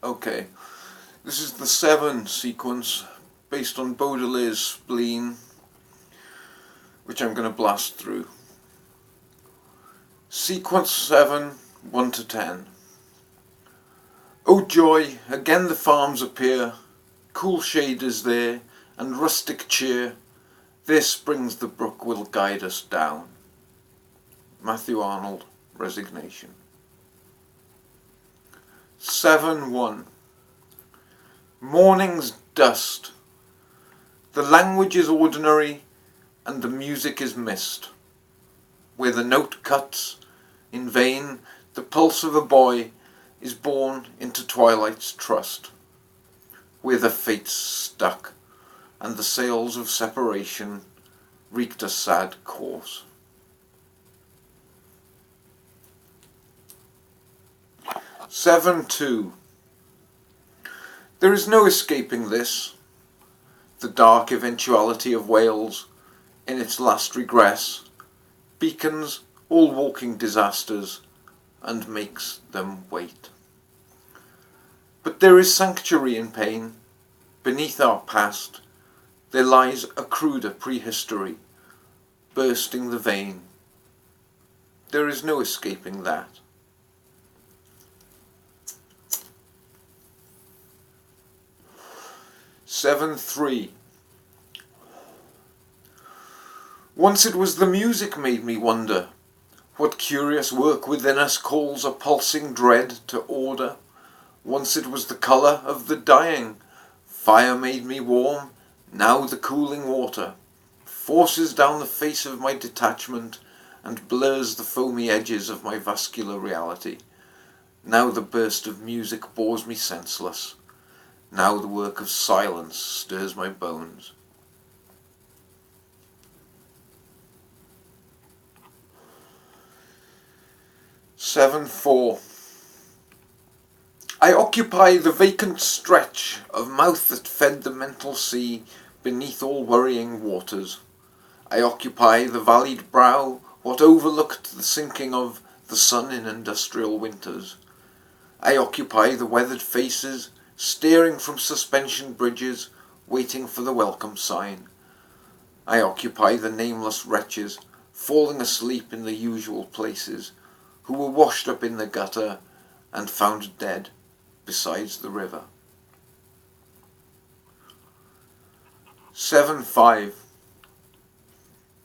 Okay, this is the Severn sequence based on Baudelaire's Spleen, which I'm going to blast through. Sequence 7, 1 to 10. O joy, again the farms appear, cool shade is there, and rustic cheer, there springs the brook will guide us down. Matthew Arnold, Resignation. 7-1. Morning's dust. The language is ordinary, and the music is mist. Where the note cuts, in vain, the pulse of a boy is born into twilight's trust. Where the fates stuck, and the sails of separation wreaked a sad course. 7-2. There is no escaping this, the dark eventuality of Wales, in its last regress, beacons all walking disasters, and makes them wait. But there is sanctuary in pain, beneath our past, there lies a cruder prehistory, bursting the vein. There is no escaping that. 7-3. Once it was the music made me wonder, what curious work within us calls a pulsing dread to order. Once it was the colour of the dying, fire made me warm, now the cooling water forces down the face of my detachment and blurs the foamy edges of my vascular reality. Now the burst of music bores me senseless. Now the work of silence stirs my bones. 7-4. I occupy the vacant stretch of mouth that fed the mental sea beneath all worrying waters. I occupy the valleyed brow, what overlooked the sinking of the sun in industrial winters. I occupy the weathered faces, staring from suspension bridges, waiting for the welcome sign. I occupy the nameless wretches, falling asleep in the usual places, who were washed up in the gutter and found dead besides the river. 7-5.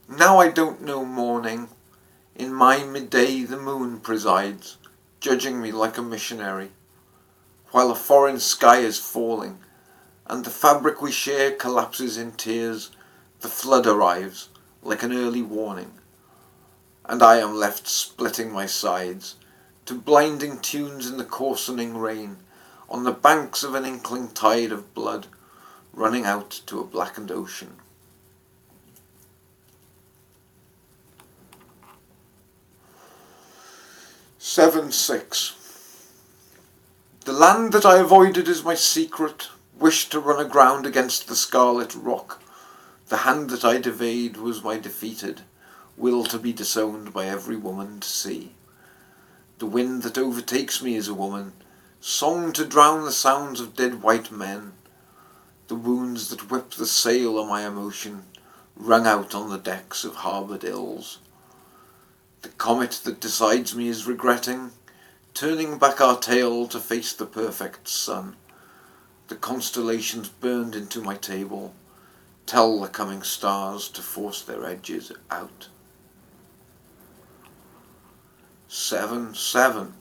Now I don't know morning. In my midday the moon presides, judging me like a missionary, while a foreign sky is falling, and the fabric we share collapses in tears. The flood arrives like an early warning, and I am left splitting my sides to blinding tunes in the coarsening rain, on the banks of an inkling tide of blood, running out to a blackened ocean. 7-6. The land that I avoided is my secret, wished to run aground against the scarlet rock. The hand that I devayed was my defeated, will to be disowned by every woman to see. The wind that overtakes me is a woman, song to drown the sounds of dead white men. The wounds that whip the sail are my emotion, wrung out on the decks of harboured ills. The comet that decides me is regretting, turning back our tail to face the perfect sun. The constellations burned into my table tell the coming stars to force their edges out. 7-7.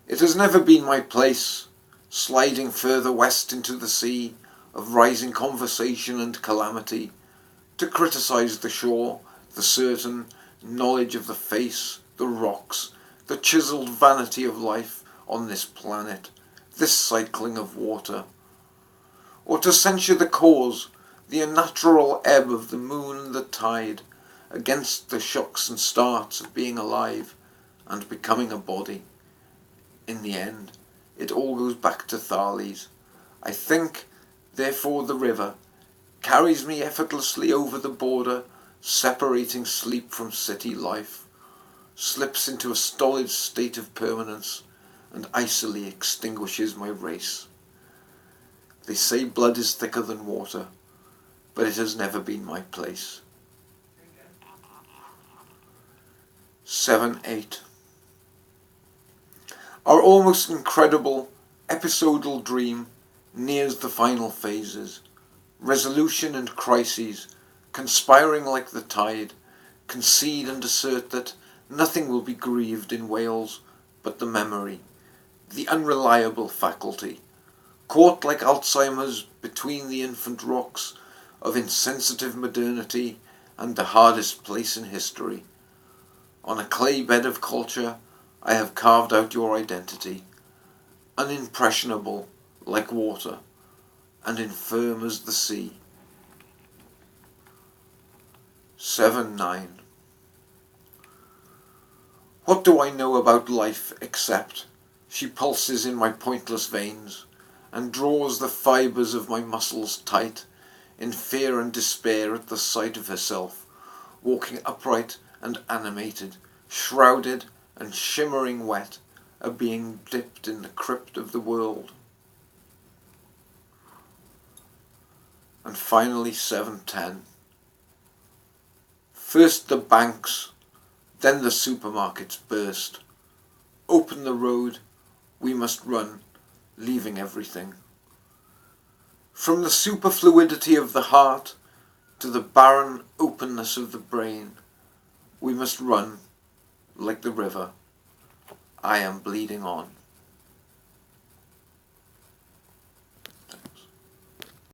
It has never been my place, sliding further west into the sea of rising conversation and calamity, to criticise the shore, the certain knowledge of the face, the rocks, the chiselled vanity of life on this planet, this cycling of water, or to censure the cause, the unnatural ebb of the moon and the tide, against the shocks and starts of being alive and becoming a body. In the end, it all goes back to Thales. I think, therefore, the river carries me effortlessly over the border, separating sleep from city life, slips into a stolid state of permanence, and icily extinguishes my race. They say blood is thicker than water, but it has never been my place. Severn VIII. Our almost incredible episodal dream nears the final phases. Resolution and crises, conspiring like the tide, concede and assert that nothing will be grieved in Wales but the memory, the unreliable faculty, caught like Alzheimer's between the infant rocks of insensitive modernity and the hardest place in history. On a clay bed of culture, I have carved out your identity, unimpressionable like water, and infirm as the sea. Severn IX. What do I know about life except she pulses in my pointless veins and draws the fibres of my muscles tight in fear and despair at the sight of herself, walking upright and animated, shrouded and shimmering wet, a being dipped in the crypt of the world. And finally Severn X. First the banks, then the supermarkets burst. Open the road, we must run, leaving everything. From the superfluidity of the heart to the barren openness of the brain, we must run like the river. I am bleeding on.